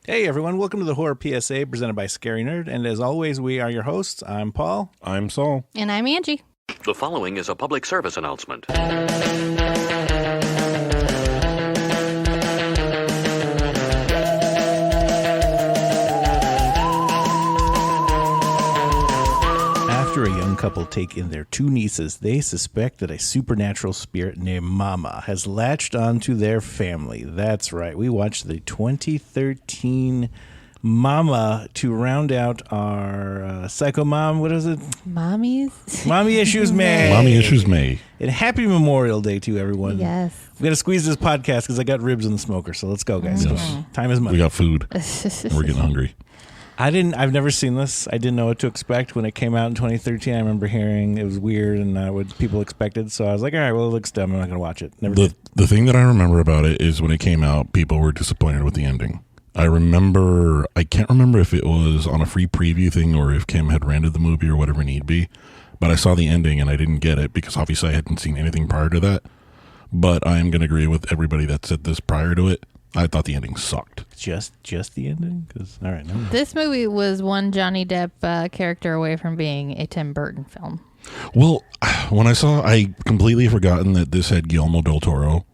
Hey everyone, welcome to the Horror PSA presented by Scary Nerd, and as always, we are your hosts. I'm Paul. I'm Saul. And I'm Angie. The following is a public service announcement. After a young couple take in their two nieces, they suspect that a supernatural spirit named Mama has latched onto their family. That's right. We watched the 2013 Mama to round out our Psycho Mom. What is it? Mommy Issues May. Mommy Issues May. And happy Memorial Day to everyone. Yes. We got to squeeze this podcast because I got ribs in the smoker. So let's go, guys. Yes. Time is money. We got food. We're getting hungry. I've never seen this. I didn't know what to expect when it came out in 2013. I remember hearing it was weird and not what people expected. So I was like, all right, well, it looks dumb. I'm not going to watch it. Never did. The thing that I remember about it is when it came out, people were disappointed with the ending. I can't remember if it was on a free preview thing or if Kim had rented the movie or whatever need be, but I saw the ending and I didn't get it because obviously I hadn't seen anything prior to that. But I am going to agree with everybody that said this prior to it. I thought the ending sucked. Just the ending? All right. No. This movie was one Johnny Depp character away from being a Tim Burton film. Well, when I completely forgotten that this had Guillermo del Toro,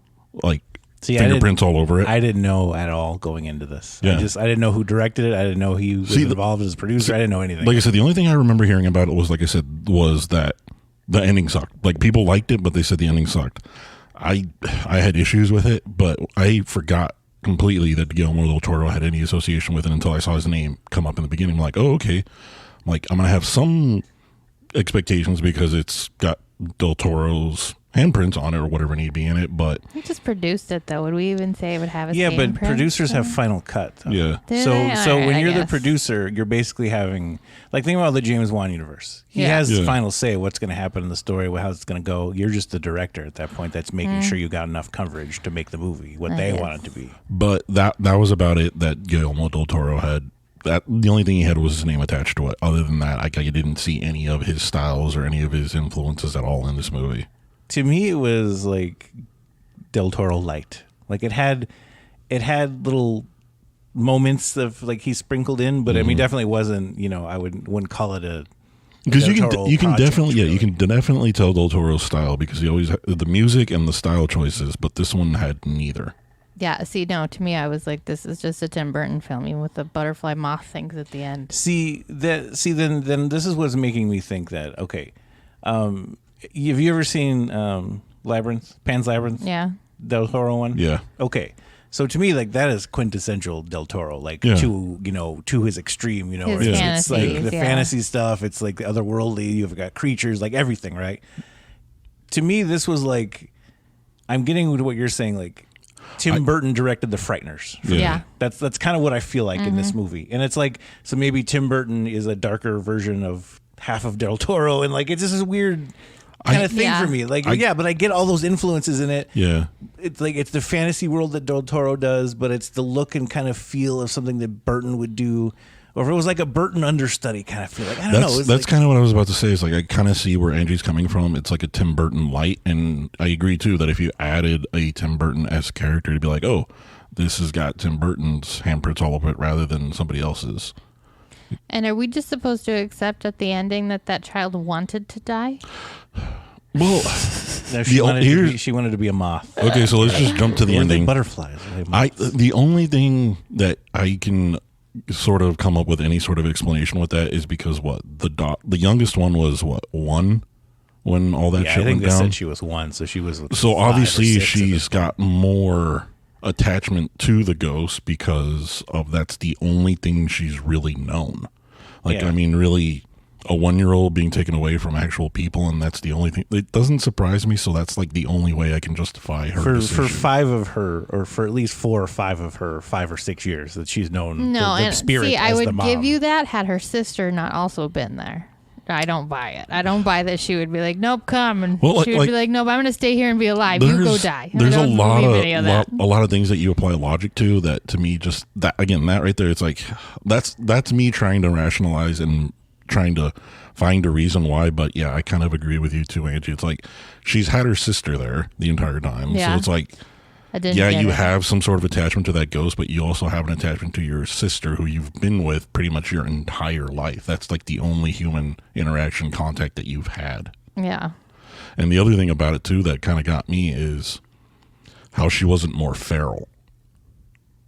fingerprints all over it. I didn't know at all going into this. Yeah. I didn't know who directed it. I didn't know he was involved as a producer. I didn't know anything. Like I said, the only thing I remember hearing about it was, like I said, was that the ending sucked. Like, people liked it, but they said the ending sucked. I had issues with it, but I forgot completely that Guillermo del Toro had any association with it until I saw his name come up in the beginning. I'm like, oh, okay. I'm going to have some expectations because it's got del Toro's handprints on it or whatever need be in it, but He just produced it, though. Would we even say it would have his yeah, but handprint? producers have final cut. Though. yeah. So when you're the guess. producer, you're basically having, like, think about the James Wan universe. He has final say final say what's going to happen in the story, how it's going to go. You're just the director at that point that's making sure you got enough coverage to make the movie what they want it to be. But that was about it that Guillermo del Toro had. The only thing he had was his name attached to it. Other than that, I didn't see any of his styles or any of his influences at all in this movie. To me, it was like Del Toro light. Like it had little moments of like he sprinkled in, but I mean, definitely wasn't. I wouldn't call it a because you can project, definitely tell Del Toro's style because he always had the music and the style choices, but this one had neither. Yeah, no, to me, I was like, this is just a Tim Burton film, even with the butterfly moth things at the end. Then this is what's making me think that, okay, have you ever seen Pan's Labyrinth? Yeah. Del Toro one? Yeah. Okay. So to me, like, that is quintessential Del Toro, like to his extreme, His where it's like fantasies, the fantasy stuff. It's like otherworldly. You've got creatures, like everything, right? To me, this was like, I'm getting to what you're saying, like, Tim Burton directed The Frighteners. Yeah. That's kind of what I feel like in this movie. And it's like, so maybe Tim Burton is a darker version of half of Del Toro. And like, it's just this weird kind of thing for me. Like, but I get all those influences in it. Yeah. It's like, it's the fantasy world that Del Toro does, but it's the look and kind of feel of something that Burton would do. Or if it was like a Burton understudy kind of feel. Like, I don't know. That's kind of what I was about to say. Is like, I kind of see where Angie's coming from. It's like a Tim Burton light. And I agree, too, that if you added a Tim Burton-esque character to be like, oh, this has got Tim Burton's handprints all over it rather than somebody else's. And are we just supposed to accept at the ending that child wanted to die? Well, no, she wanted to be a moth. Okay, so let's just jump to the ending. Butterflies. The only thing that I can sort of come up with any sort of explanation with that is because the youngest one was 1 when all that shit went down. I think they said she was 1, so she was. So obviously she's got more attachment to the ghost because of that's the only thing she's really known. Like, I mean, really, a 1-year-old being taken away from actual people, and that's the only thing. It doesn't surprise me, so that's like the only way I can justify her decision. For 5 of her, or for at least 4 or 5 of her 5 or 6 years that she's known the spirit see, as I would the mom. give you that had her sister not also been there. I don't buy it. I don't buy that she would be like, nope, come. And she would be like, nope, I'm going to stay here and be alive. You go die. There's a lot of things that you apply logic to that, to me, just that, again, that right there, it's like, that's me trying to rationalize and trying to find a reason why. But yeah, I kind of agree with you too, Angie. It's like she's had her sister there the entire time. So it's like, I didn't. Yeah, get you it. have some sort of attachment to that ghost, but you also have an attachment to your sister, who you've been with pretty much your entire life. That's like the only human interaction contact that you've had. Yeah. And the other thing about it too that kind of got me is how she wasn't more feral.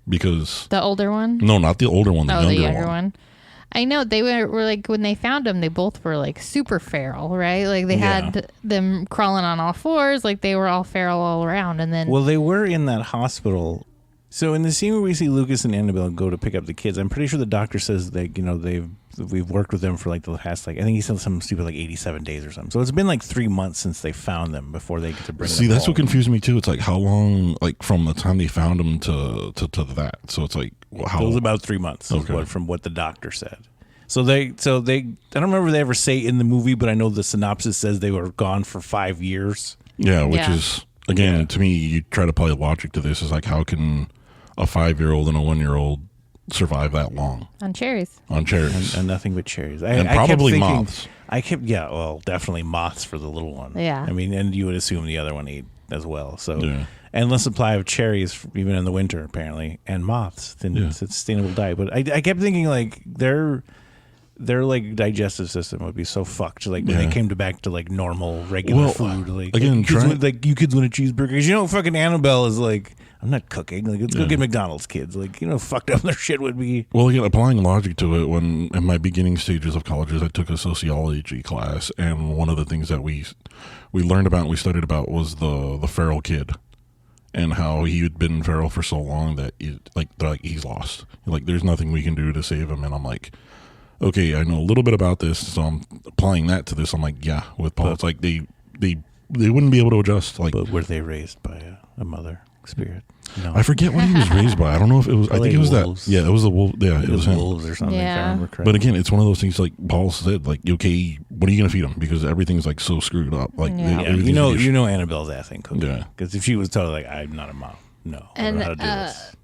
Because the older one? No, not the older one. The younger one. I know they were like when they found them, they both were like super feral, right? Like they had them crawling on all fours, like they were all feral all around. And then, well, they were in that hospital. So in the scene where we see Lucas and Annabelle go to pick up the kids, I'm pretty sure the doctor says that we've worked with them for like the past I think he said something stupid like 87 days or something. So it's been like 3 months since they found them before they get to bring them. See, that's home. what confused me too. It's like how long, like from the time they found them to that. So it's like how it was about 3 months from what the doctor said. So they I don't remember if they ever say in the movie, but I know the synopsis says they were gone for 5 years. Yeah, which is again to me, you try to apply logic to this. Is like how can a 5-year-old and a 1-year-old survive that long on cherries? And nothing but cherries. And probably moths. Definitely moths for the little one. Yeah. I mean, and you would assume the other one ate as well. So endless supply of cherries, even in the winter, apparently, and moths. It's a sustainable diet. But I kept thinking like their like digestive system would be so fucked. Like when they came back to like normal regular food. Like again, you kids want a cheeseburger? Because fucking Annabelle is like, I'm not cooking. Like, let's go get McDonald's, kids. Like, fucked up their shit would be. Well, again, applying logic to it, when in my beginning stages of colleges, I took a sociology class, and one of the things that we learned about and we studied about was the feral kid, and how he had been feral for so long that he's lost. Like, there's nothing we can do to save him. And I'm like, okay, I know a little bit about this, so I'm applying that to this. I'm like, yeah, with Paul, it's like they wouldn't be able to adjust. Like, but were they raised by a mother spirit? No. I forget what he was raised by. I don't know if it was. Probably I think it was wolves. that. Yeah, it was the wolf. Yeah, it was him. Wolves or something. Yeah. If I remember correctly. But again, it's one of those things like Paul said. Like, okay, what are you gonna feed him? Because everything's like so screwed up. Like, Annabelle's ass ain't cooking. Yeah. Because if she was totally like, I'm not a mom. No. I don't know how to do this.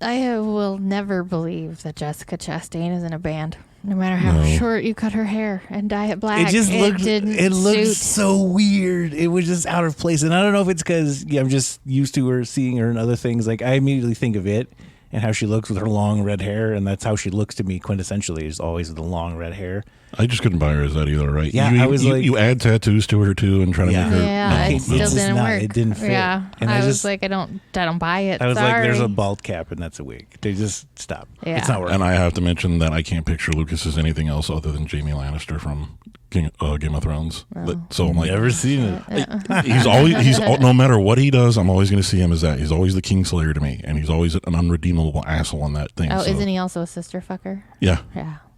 I will never believe that Jessica Chastain is in a band. No matter how short you cut her hair and dye it black, it looked so weird. It was just out of place. And I don't know if it's because I'm just used to her seeing her in other things. Like I immediately think of it and how she looks with her long red hair, and that's how she looks to me quintessentially, is always with the long red hair. I just couldn't buy her as that either, right? Yeah, you add tattoos to her too and try to make her. Yeah, it still didn't work. It didn't fit. Yeah, and I was like, I don't buy it. I was Sorry. like, there's a bald cap and that's a wig. They just stop. Yeah. It's not working. And I have to mention that I can't picture Lucas as anything else other than Jaime Lannister from Game of Thrones. So I'm like, never seen it. he's no matter what he does, I'm always going to see him as that. He's always the Kingslayer to me, and he's always an unredeemable asshole in that thing. Oh, isn't he also a sister fucker? Yeah.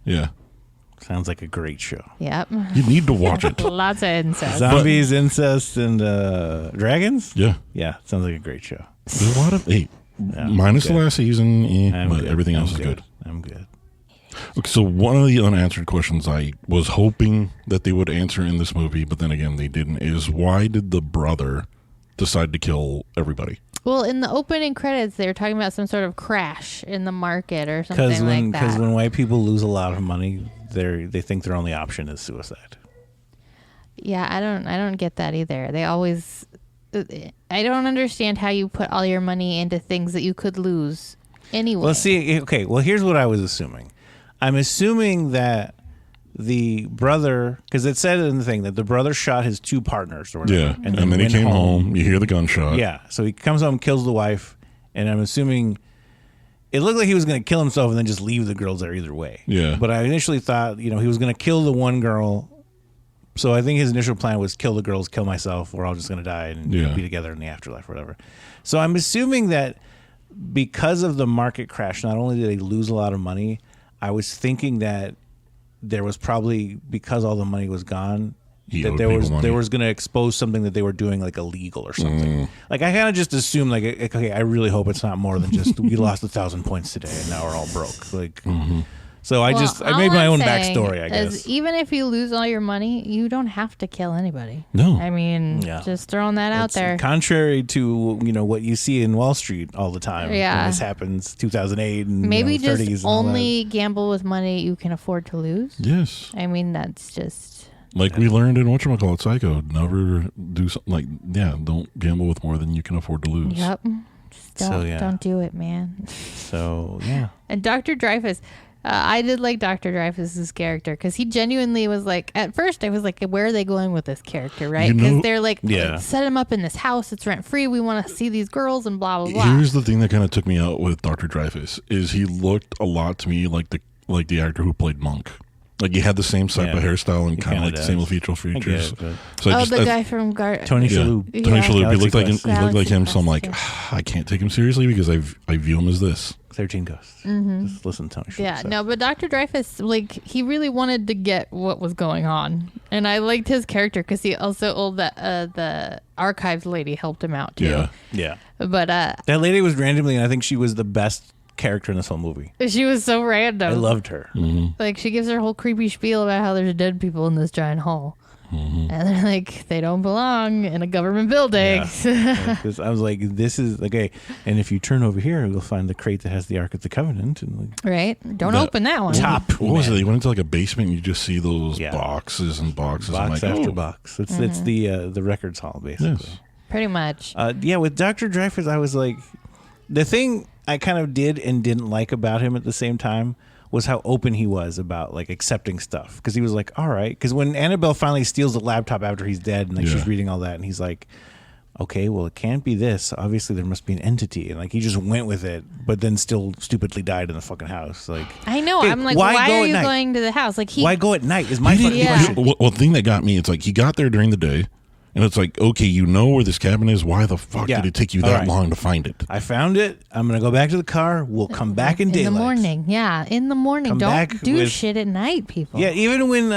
Yeah. Sounds like a great show. Yep. You need to watch it. Lots of incest. Zombies, incest, and dragons? Yeah. Yeah, sounds like a great show. There's a lot of minus the last season, but everything else is good. I'm good. Okay, so one of the unanswered questions I was hoping that they would answer in this movie, but then again they didn't, is why did the brother decide to kill everybody? Well, in the opening credits, they were talking about some sort of crash in the market or something like that. Because when white people lose a lot of money, they think their only option is suicide. Yeah, I don't get that either. They always, I don't understand how you put all your money into things that you could lose anyway. Well, see, okay. Well, here's what I was assuming. I'm assuming that the brother, because it said in the thing that the brother shot his two partners or whatever. Yeah, and then he came home. You hear the gunshot. Yeah, so he comes home, kills the wife, and I'm assuming it looked like he was going to kill himself and then just leave the girls there either way. Yeah. But I initially thought, he was going to kill the one girl. So I think his initial plan was kill the girls, kill myself. We're all just going to die and be together in the afterlife or whatever. So I'm assuming that because of the market crash, not only did they lose a lot of money, I was thinking that there was probably, because all the money was gone, that there was going to expose something that they were doing like illegal or something. Like I kind of just assumed like, okay, I really hope it's not more than just we lost 1,000 points today and now we're all broke. Like, so I made my own backstory. I guess even if you lose all your money, you don't have to kill anybody. No, I mean, just throwing that out there. Contrary to what you see in Wall Street all the time. Yeah, when this happens 2008 and maybe just 30s only gamble with money you can afford to lose. Yes, I mean that's just. Like we learned in whatchamacallit, Psycho, never do something like, don't gamble with more than you can afford to lose. Yep. Just don't do it, man. So, yeah. And Dr. Dreyfus, I did like Dr. Dreyfus's character because he genuinely was like, at first I was like, where are they going with this character, right? Because they're like, set him up in this house, it's rent free, we want to see these girls and blah, blah, blah. Here's the thing that kind of took me out with Dr. Dreyfus is he looked a lot to me like the actor who played Monk. Like he had the same type of hairstyle and kind of like the same facial features. So the guy from Tony Shalhoub. Tony Shalhoub. He looked like him. So I'm like, Quest. I can't take him seriously because I view him as this. 13 Ghosts. Just listen to Tony Shalhoub. Yeah, no, but Dr. Dreyfus, like, he really wanted to get what was going on. And I liked his character because he also, the archives lady helped him out, too. Yeah. But that lady was randomly, and I think she was the best character in this whole movie. She was so random. I loved her. Like, she gives her whole creepy spiel about how there's dead people in this giant hall. And they're like, they don't belong in a government building. Yeah. I was like, this is okay. And if you turn over here, you'll find the crate that has the Ark of the Covenant. And right? Don't open that one. What was it? You went into like a basement and you just see those boxes and boxes. Box after box. It's the records hall, basically. Yes. Pretty much. With Dr. Dreyfus, I was like, the thing I kind of did and didn't like about him at the same time was how open he was about like accepting stuff. Because he was like, all right. Because when Annabelle finally steals the laptop after he's dead and like she's reading all that, and he's like, okay, well, it can't be this. Obviously, there must be an entity. And like he just went with it, but then still stupidly died in the fucking house. Like, I know. hey, I'm like, why are you going to the house? Like, why go at night? Is my fucking question. Well, the thing that got me, it's like he got there during the day. And it's like, okay, you know where this cabin is. Why the fuck did it take you that long to find it? I found it. I'm going to go back to the car. We'll come back in daylight. In the morning. Yeah, in the morning. Don't do shit at night, people. Yeah, even when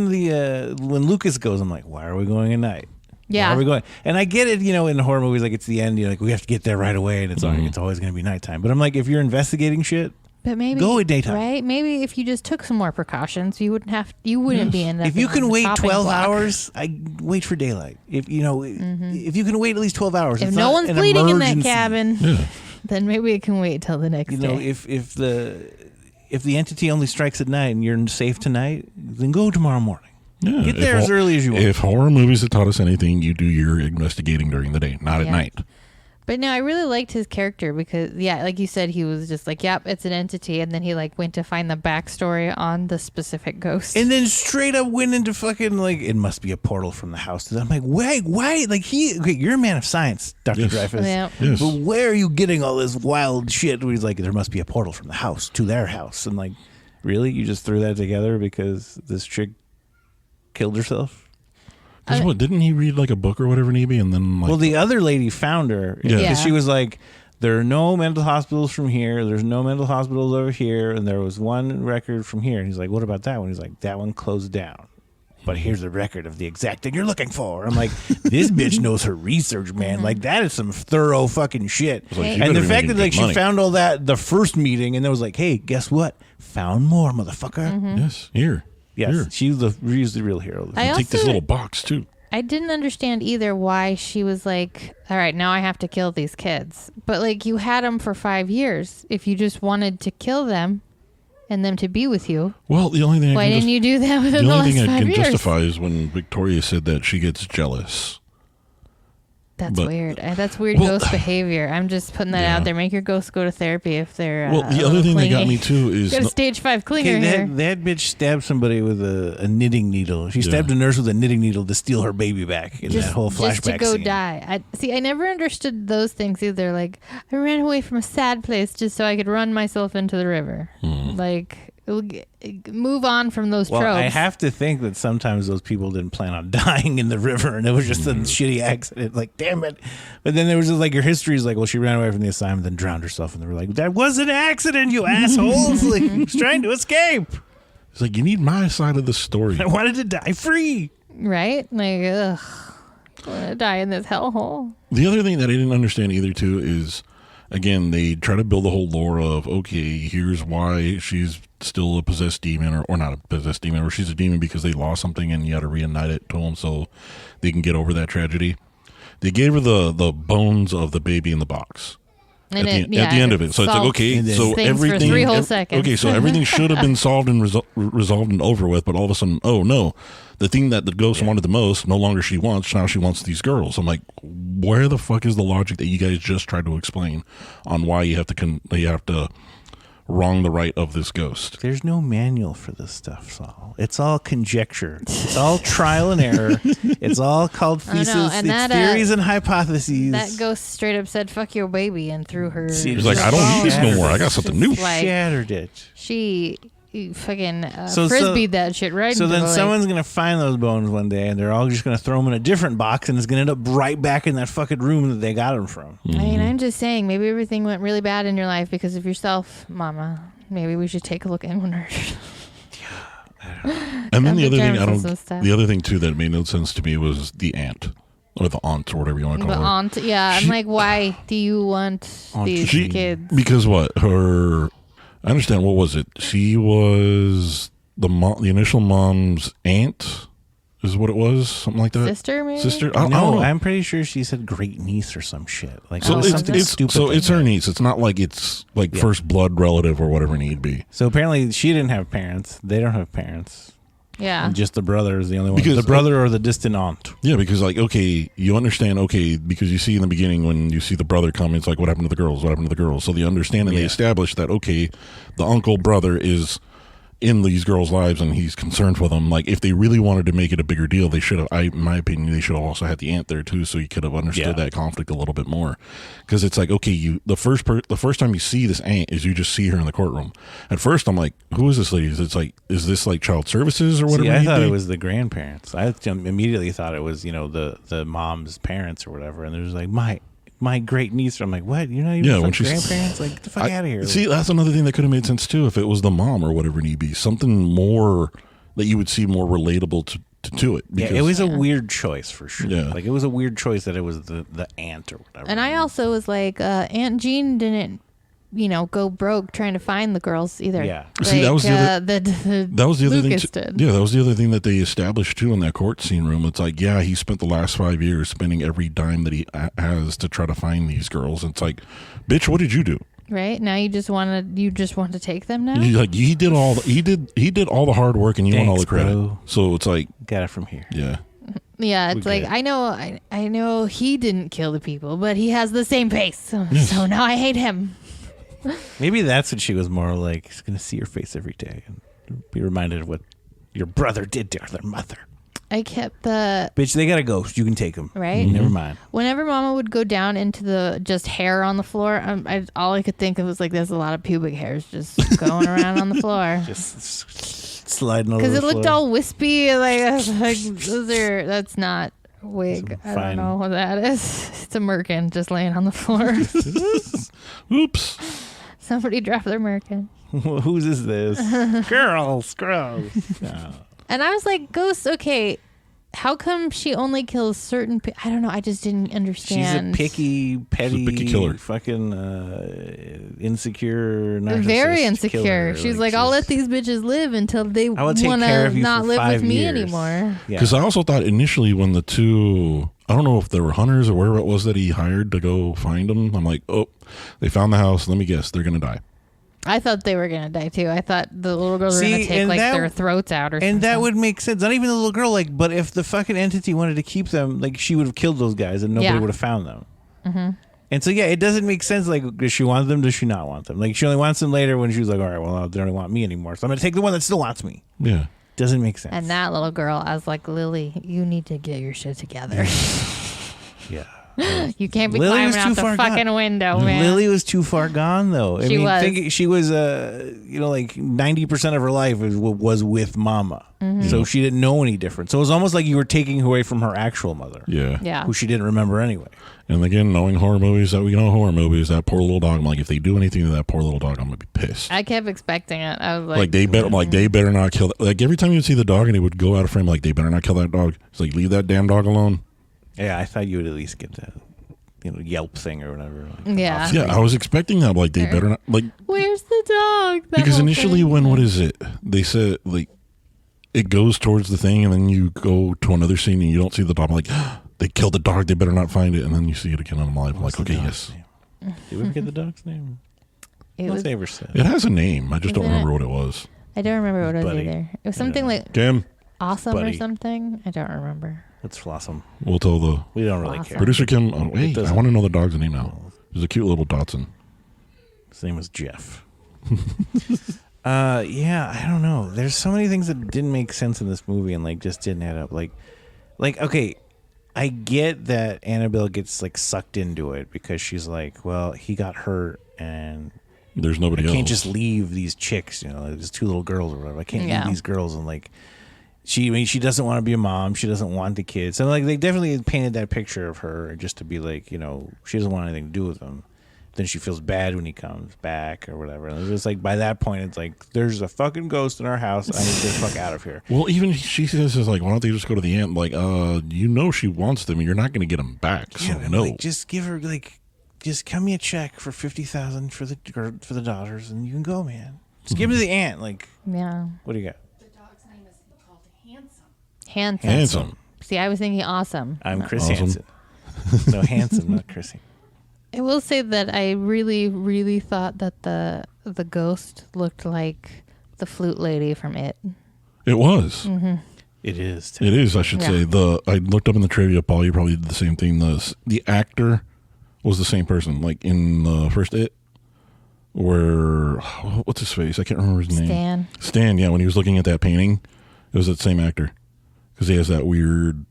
Lucas goes, I'm like, why are we going at night? Yeah. Why are we going? And I get it, in horror movies, like it's the end. You're like, we have to get there right away. And it's always going to be nighttime. But I'm like, if you're investigating shit, but maybe go at daytime, right? Maybe if you just took some more precautions, you wouldn't be in. If you can wait 12 hours, I wait for daylight. If if you can wait at least 12 hours, if no one's bleeding in that cabin, then maybe it can wait till the next day. If the entity only strikes at night and you're safe tonight, then go tomorrow morning. Yeah, get there as early as you want. If horror movies have taught us anything, you do your investigating during the day, not at night. But no, I really liked his character because, like you said, he was just like, yep, it's an entity. And then he like went to find the backstory on the specific ghost. And then straight up went into fucking like, it must be a portal from the house. I'm like, wait, why? Like you're a man of science, Dr. Dreyfus. Yeah. Yes. But where are you getting all this wild shit? Where he's like, there must be a portal from the house to their house. And like, really? You just threw that together because this chick killed herself? Because didn't he read like a book or whatever, maybe, and then like? Well, the other lady found her because she was like, "There are no mental hospitals from here. There's no mental hospitals over here, and there was one record from here." And he's like, "What about that one?" He's like, "That one closed down, but here's the record of the exact thing you're looking for." I'm like, "This bitch knows her research, man. Like that is some thorough fucking shit." Like, and the fact that like she found all that the first meeting, and then was like, "Hey, guess what? Found more, motherfucker." Yes, here. Yes, here. she's the real hero. Take this little box too. I didn't understand either why she was like, all right, now I have to kill these kids. But like you had them for 5 years. If you just wanted to kill them and them to be with you. Well, the only thing why didn't you do that within the last 5 years? The only thing I can justify is when Victoria said that she gets jealous. That's weird. That's weird ghost behavior. I'm just putting that out there. Make your ghosts go to therapy if they're the other thing that got me too is got a stage 5 clinger here. That bitch stabbed somebody with a knitting needle. She stabbed a nurse with a knitting needle to steal her baby back in that whole flashback just to go scene. die. I never understood those things either. Like I ran away from a sad place just so I could run myself into the river. Like move on from those tropes. I have to think that sometimes those people didn't plan on dying in the river, and it was just some shitty accident. Like, damn it! But then there was just like your history is like, well, she ran away from the assignment, then drowned herself, and they were like, that was an accident, you assholes! Like, she was trying to escape. It's like you need my side of the story. I wanted to die free, right? Like, ugh, I want to die in this hellhole. The other thing that I didn't understand either too is, again, they try to build the whole lore of, okay, here's why she's still a possessed demon, or not a possessed demon, or she's a demon because they lost something and you got to reunite it to them so they can get over that tragedy. They gave her the bones of the baby in the box. at the end of it. So it's like, okay, so everything, for 3 whole seconds. Okay, so everything should have been solved and resolved and over with, but all of a sudden, oh no, the thing that the ghost wanted the most, no longer she wants. Now she wants these girls. I'm like, where the fuck is the logic that you guys just tried to explain on why you have to wrong the right of this ghost? There's no manual for this stuff, Saul. It's all conjecture. It's all trial and error. It's all called thesis. It's theories and hypotheses. That ghost straight up said, "Fuck your baby," and threw her. He's like, I don't need this no more. I got something new. Shattered it. She fucking frisbeed that shit right. So then someone's gonna find those bones one day, and they're all just gonna throw them in a different box, and it's gonna end up right back in that fucking room that they got them from. I mean, I'm just saying, maybe everything went really bad in your life because of yourself, Mama. Maybe we should take a look inward. And then the other thing too that made no sense to me was the aunt. Or the aunt, or whatever you want to call her. The aunt, yeah. I'm like, why do you want these kids? Because what? I understand. What was it? She was the initial mom's aunt, is what it was, something like that. Sister, maybe. Sister. No, I'm pretty sure she said great niece or some shit. Like so, stupid. So it's her niece. It's not like it's like first blood relative or whatever need be. So apparently she didn't have parents. They don't have parents. Yeah. And just the brother is the only one. Because the brother or the distant aunt. Yeah, because like, okay, you understand, because you see in the beginning when you see the brother come, it's like, what happened to the girls? What happened to the girls? So they understand and they establish that, okay, the uncle brother is in these girls' lives and he's concerned for them. Like, if they really wanted to make it a bigger deal, they should have, in my opinion, they should have also had the aunt there too, so you could have understood that conflict a little bit more. Because it's like, okay, the first time you see this aunt is you just see her in the courtroom. At first, I'm like, who is this lady? It's like, is this like child services or whatever? See, I thought it was the grandparents. I immediately thought it was, the mom's parents or whatever. And there's like, my great niece. I'm like, what? You're not even grandparents? Like, get the fuck out of here. See, that's another thing that could have made sense too if it was the mom or whatever it need be. Something more that you would see more relatable to it. Because, it was a weird choice for sure. Yeah. Like, it was a weird choice that it was the aunt or whatever. And I also was like, Aunt Jean didn't, go broke trying to find the girls either. Yeah. Like, see, that was the other Lucas thing. did. Yeah, that was the other thing that they established too in that court scene room. It's like, yeah, he spent the last 5 years spending every dime that he has to try to find these girls. It's like, bitch, what did you do? Right now, you just want to take them now. He did all the hard work, and you want all the credit. Bro. So it's like, got it from here. Yeah. Yeah, it's like, I know he didn't kill the people, but he has the same face. So now I hate him. Maybe that's what she was more like. She's going to see your face every day and be reminded of what your brother did to their mother. I kept the... Bitch, they got a ghost. You can take them. Right? Never mind. Whenever Mama would go down into the just hair on the floor, all I could think of was like, there's a lot of pubic hairs just going around on the floor. Just sliding over the floor. Because it looked all wispy. Like, I was like, that's not... wig. I don't know what that is. It's a merkin just laying on the floor. Oops. Somebody dropped their merkin. Whose is this? Girls. No. And I was like, Ghost, okay, how come she only kills certain I don't know. I just didn't understand. She's a picky, petty, killer. fucking insecure, narcissist. Very insecure. Killer. She's like, I'll let these bitches live until they want to not live with me anymore. Because I also thought initially when the two, I don't know if they were hunters or wherever it was that he hired to go find them, I'm like, oh, they found the house. Let me guess, they're going to die. I thought they were going to die too. I thought the little girls were going to take their throats out or something. And that would make sense. Not even the little girl, but if the fucking entity wanted to keep them, she would have killed those guys and nobody would have found them. Mm-hmm. And so, it doesn't make sense. Like, does she want them? Does she not want them? Like, she only wants them later when she was like, all right, well, they don't want me anymore. So I'm going to take the one that still wants me. Yeah. Doesn't make sense. And that little girl, I was like, Lily, you need to get your shit together. Yeah. You can't be climbing out the fucking window, man. Lily was too far gone, though. She was. She was, 90% of her life was with Mama. Mm-hmm. So she didn't know any different. So it was almost like you were taking away from her actual mother. Yeah. Who she didn't remember anyway. And again, knowing horror movies, that poor little dog, I'm like, if they do anything to that poor little dog, I'm going to be pissed. I kept expecting it. I was like, they better not kill that. Like, every time you'd see the dog and he would go out of frame, like, they better not kill that dog. It's like, leave that damn dog alone. Yeah, I thought you would at least get the Yelp thing or whatever. Yeah. Yeah, I was expecting that. Like, they better not. Like, where's the dog? Because initially, what is it? They said, like, it goes towards the thing, and then you go to another scene and you don't see the dog. I'm like, they killed the dog. They better not find it. And then you see it again. And I'm like, okay, yes. Did we ever get the dog's name? It ever said. It has a name. I just don't remember what it was. I don't remember what it was either. It was something like Tim. Awesome or something. I don't remember. It's Flossom. We'll tell we don't really care. Producer Kim. Oh, wait, I want to know the dog's name now. There's a cute little Dotson. His name was Jeff. Yeah, I don't know. There's so many things that didn't make sense in this movie and like just didn't add up. Like okay, I get that Annabelle gets like sucked into it because she's like, well, he got hurt and there's nobody else. I can't just leave these chicks, there's two little girls or whatever. I can't leave these girls and like she doesn't want to be a mom. She doesn't want the kids. So like they definitely painted that picture of her just to be like, she doesn't want anything to do with him. Then she feels bad when he comes back or whatever. And it's just like by that point, it's like there's a fucking ghost in our house. I need to get the fuck out of here. Well, even she says is like, why don't they just go to the aunt? Like, she wants them, and you're not going to get them back. So no, like, just give her just cut me a check for $50,000 for the daughters, and you can go, man. Just give me the aunt. Like, yeah. What do you got? The dog's name is called Handsome. See, I was thinking awesome. I'm Chris Hansen. No, Hansen, not Chrissy. I will say that I really, really thought that the ghost looked like the flute lady from It. It was. Mm-hmm. It is. It is. I should say. I looked up in the trivia. Paul, you probably did the same thing. The actor was the same person, like in the first It, where what's his face? I can't remember his name. Stan. Yeah, when he was looking at that painting, it was that same actor because he has that weird.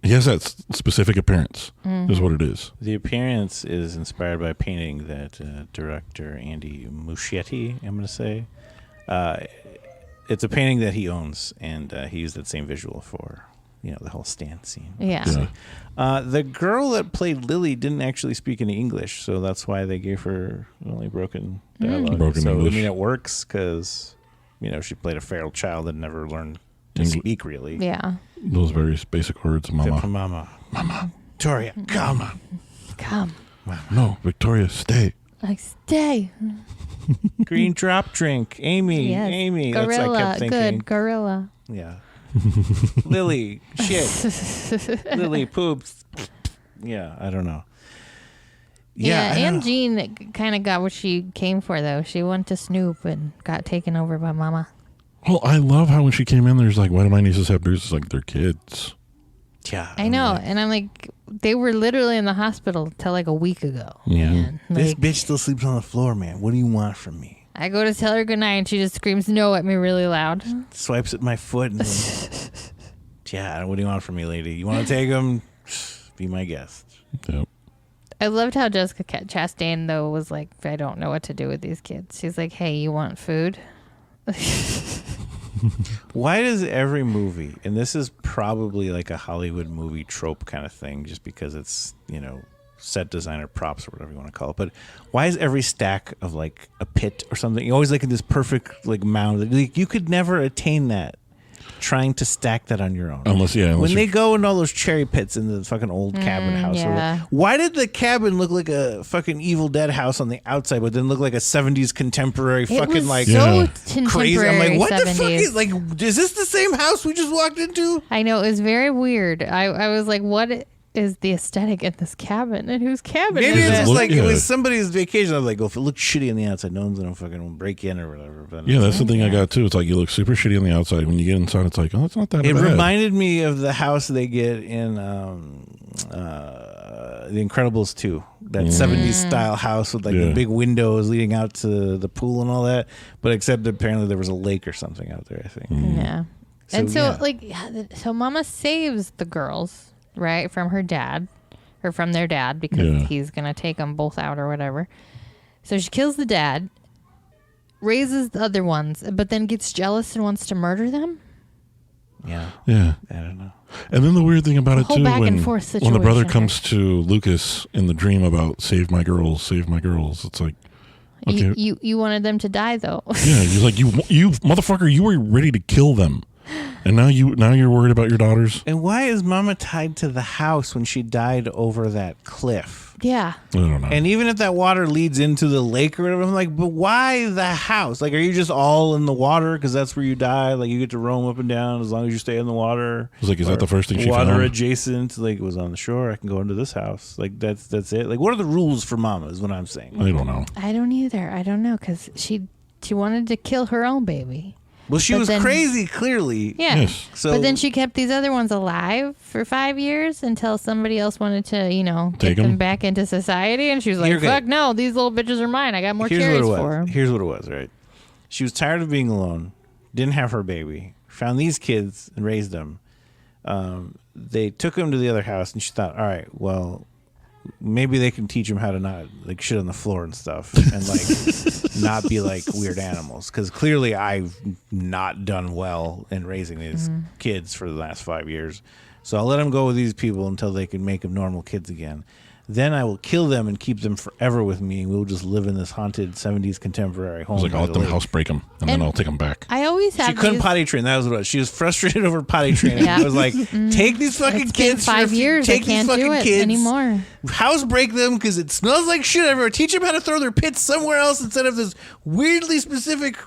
He has that specific appearance, is what it is. The appearance is inspired by a painting that director Andy Muschietti, I'm going to say. It's a painting that he owns, and he used that same visual for, the whole stand scene. Yeah. The girl that played Lily didn't actually speak any English, so that's why they gave her only broken dialogue. Broken English. I mean, it works because, she played a feral child that never learned to speak, really. Yeah. Those very basic words, mama. Mama. Victoria, come. Come. No, Victoria, stay. I stay. Green drop drink. Amy. Yes. Amy. Gorilla. That's what I kept thinking. Good. Gorilla. Yeah. Lily. Shit. Lily poops. Yeah, I don't know. Yeah, and Jean kind of got what she came for, though. She went to Snoop and got taken over by Mama. Well, I love how when she came in, there's like, why do my nieces have bruises? Like, they're kids. Yeah. I know. And I'm like, they were literally in the hospital till like a week ago. Yeah. Man. This bitch still sleeps on the floor, man. What do you want from me? I go to tell her goodnight and she just screams no at me really loud. Swipes at my foot. And yeah, what do you want from me, lady? You want to take him? Be my guest. Yep. I loved how Jessica Chastain, though, was like, I don't know what to do with these kids. She's like, hey, you want food? Why does every movie, and this is probably like a Hollywood movie trope kind of thing, just because it's, set designer props or whatever you want to call it, but why is every stack of like a pit or something, you always like in this perfect like mound? Like, you could never attain that trying to stack that on your own. Unless when they go in all those cherry pits in the fucking old cabin house. Yeah. Why did the cabin look like a fucking Evil Dead house on the outside, but then look like a 70s contemporary fucking like crazy? I'm like, what 70s. The fuck is, like, is this the same house we just walked into? I know, it was very weird. I was like, what is the aesthetic in this cabin? And whose cabin Maybe is it's it? just like it was somebody's vacation. I'm like, if it looks shitty on the outside, no one's gonna fucking break in or whatever. But yeah, that's the thing I got too. It's like you look super shitty on the outside. When you get inside, it's like, oh, it's not that bad. It reminded me of the house they get in The Incredibles 2. That 70s style house with like the big windows leading out to the pool and all that. But except apparently there was a lake or something out there, I think. Yeah. So Mama saves the girls, right, from her dad, or from their dad, because he's going to take them both out or whatever. So she kills the dad, raises the other ones, but then gets jealous and wants to murder them? Yeah. I don't know. And then the weird thing about it, too, when the brother comes to Lucas in the dream about save my girls, it's like, okay. You wanted them to die, though. Yeah, he's like, you motherfucker, you were ready to kill them. And now you're worried about your daughters? And why is Mama tied to the house when she died over that cliff? Yeah. I don't know. And even if that water leads into the lake or whatever, I'm like, but why the house? Like, are you just all in the water because that's where you die? Like, you get to roam up and down as long as you stay in the water. I was like, is that the first thing she found? Water adjacent. Like, it was on the shore. I can go into this house. Like, that's it. Like, what are the rules for Mama is what I'm saying. I don't know. I don't either. I don't know because she wanted to kill her own baby. Well, she was crazy, clearly. Yeah. Yes. So, but then she kept these other ones alive for 5 years until somebody else wanted to, take them back into society. And she was like, fuck no, these little bitches are mine. I got more cherries for them. Here's what it was, right? She was tired of being alone, didn't have her baby, found these kids and raised them. They took them to the other house, and she thought, all right, well, maybe they can teach them how to not like shit on the floor and stuff and like not be like weird animals, because clearly I've not done well in raising these kids for the last 5 years, so I'll let them go with these people until they can make them normal kids again. Then I will kill them and keep them forever with me. We'll just live in this haunted 70s contemporary home. I was like, I'll let them housebreak them, and then I'll take them back. I always have. She couldn't potty train. That was what it was. She was frustrated over potty training. Yeah. I was like, take these fucking It's kids. been 5 years. Take I can't these fucking do it kids anymore. Housebreak them because it smells like shit everywhere. Teach them how to throw their pits somewhere else instead of this weirdly specific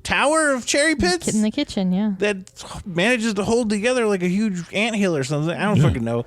tower of cherry pits in the kitchen. Yeah. That manages to hold together like a huge anthill or something. I don't fucking know.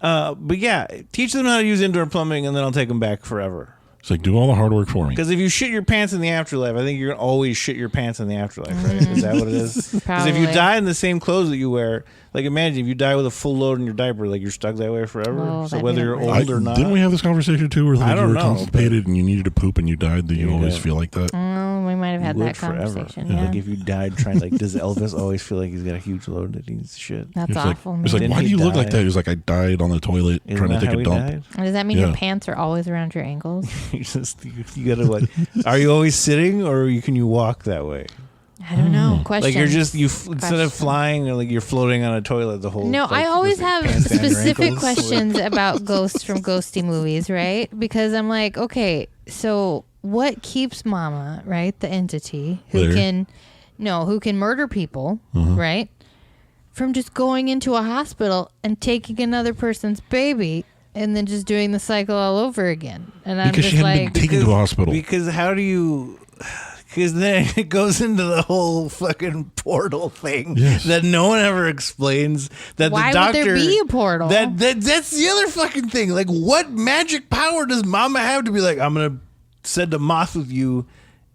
But yeah, teach them how to use indoor plumbing, and then I'll take them back forever. It's like, do all the hard work for me. Because if you shit your pants in the afterlife, I think you're going to always shit your pants in the afterlife, right? Is that what it is? Because if you die in the same clothes that you wear, like imagine if you die with a full load in your diaper, like you're stuck that way forever. Oh, so whether you're old or not. Didn't we have this conversation too, where like I don't you were know, constipated and you needed to poop and you died, that you always feel like that? Oh, we might have had that conversation. Yeah. Like if you died trying, like, does Elvis always feel like he's got a huge load that needs shit? That's It's awful. It's like, Didn't why do he you look like die? that? He's like, I died on the toilet trying to take a dump. Does that mean your pants are always around your ankles? You gotta what? Are you always sitting, or can you walk that way? I don't know. Question. Like you're just instead of flying, or like you're floating on a toilet the whole. No, like, I always have pants down your specific ankles. questions about ghosts from ghosty movies, right? Because I'm like, okay, so what keeps Mama, right, the entity who can murder people, right, from just going into a hospital and taking another person's baby and then just doing the cycle all over again? And I'm because just she hadn't been taken to a hospital. Because how do you? Because then it goes into the whole fucking portal thing that no one ever explains. That why the doctor, would there be a portal? That's the other fucking thing. Like, what magic power does Mama have to be like, I'm gonna send a moth with you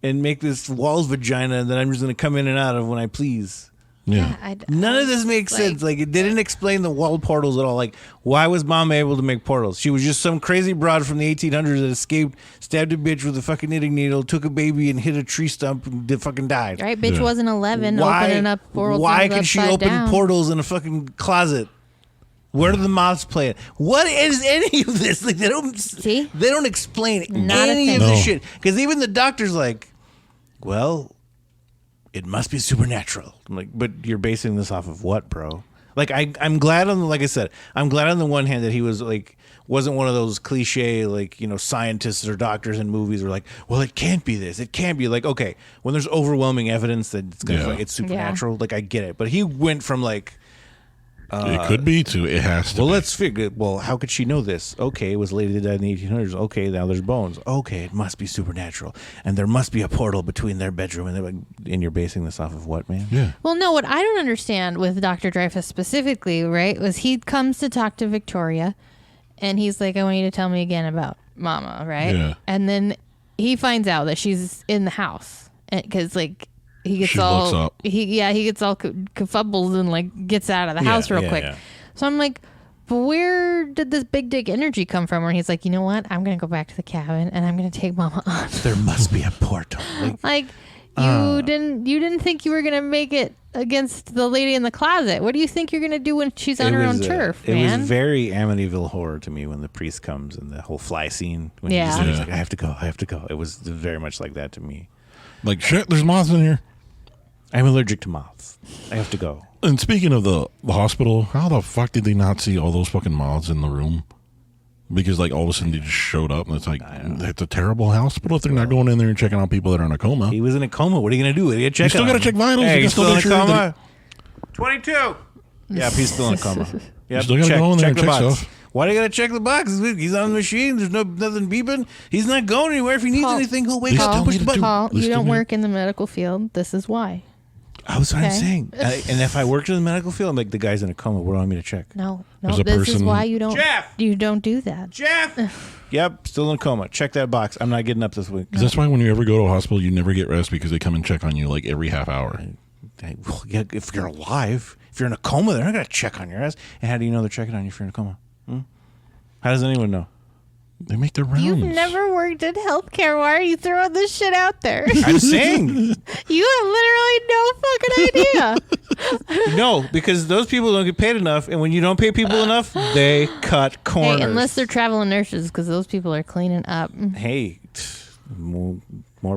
and make this wall's vagina that I'm just gonna come in and out of when I please? Yeah. None of this makes sense. Like, it didn't explain the wall portals at all. Like, why was Mama able to make portals? She was just some crazy broad from the 1800s that escaped, stabbed a bitch with a fucking knitting needle, took a baby and hit a tree stump and fucking died. Right, bitch wasn't 11 opening up portals. Why could she open down? portals in a fucking closet? Where do the moths play it? What is any of this? Like, they don't explain any of this shit. Because even the doctor's like, well, it must be supernatural. I'm like, but you're basing this off of what, bro? Like, I'm glad like I said, I'm glad on the one hand that he was like, wasn't one of those cliche, like, scientists or doctors in movies who are like, well, it can't be this. It can't be. Like, okay, when there's overwhelming evidence that it's gonna it's supernatural, like, I get it. But he went from like, it could be to it has to. Well, be. let's figure. Well, how could she know this? Okay, it was a lady that died in the 1800s. Okay, now there's bones. Okay, it must be supernatural, and there must be a portal between their bedroom and you're basing this off of what, man? Yeah. Well, no, what I don't understand with Dr. Dreyfus specifically, right, was he comes to talk to Victoria, and he's like, I want you to tell me again about Mama, right? Yeah. And then he finds out that she's in the house, because like. He gets She looks up. he gets all kerfubbles and like gets out of the house real quick. Yeah. So I'm like, but where did this big dick energy come from? Where he's like, you know what? I'm gonna go back to the cabin and I'm gonna take Mama on. There must be a portal. Like you didn't think you were gonna make it against the lady in the closet. What do you think you're gonna do when she's on her own turf, man? It was very Amityville Horror to me when the priest comes and the whole fly scene. When he's like, I have to go. It was very much like that to me. Like, shit, there's moths in here. I'm allergic to moths. I have to go. And speaking of the hospital, how the fuck did they not see all those fucking moths in the room? Because, like, all of a sudden they just showed up, and it's like, it's a terrible hospital if they're not going in there and checking out people that are in a coma. He was in a coma. What are you going to do? You still got to check vitals. Hey, you still in a coma? 22. Yeah, he's still in a coma. You still gotta go in there and check box. stuff. Why do you gotta check the box? He's on the machine. There's nothing beeping. He's not going anywhere. If he needs anything, he'll wake up and push the button. Paul, you don't work in the medical field. This is why. That's what I'm saying. And if I worked in the medical field, I'm like, the guy's in a coma. What do I want me to check? No. This is why you don't. Jeff! You don't do that. Jeff! Yep, still in a coma. Check that box. I'm not getting up this week. That's why when you ever go to a hospital, you never get rest because they come and check on you like every half hour. Well, yeah, if you're alive, if you're in a coma, they're not going to check on your ass. And how do you know they're checking on you if you're in a coma? How does anyone know? They make their rounds. You've never worked in healthcare. Why are you throwing this shit out there? I'm saying. You have literally no fucking idea. No, because those people don't get paid enough. And when you don't pay people enough, they cut corners. Hey, unless they're traveling nurses, because those people are cleaning up. Hey, more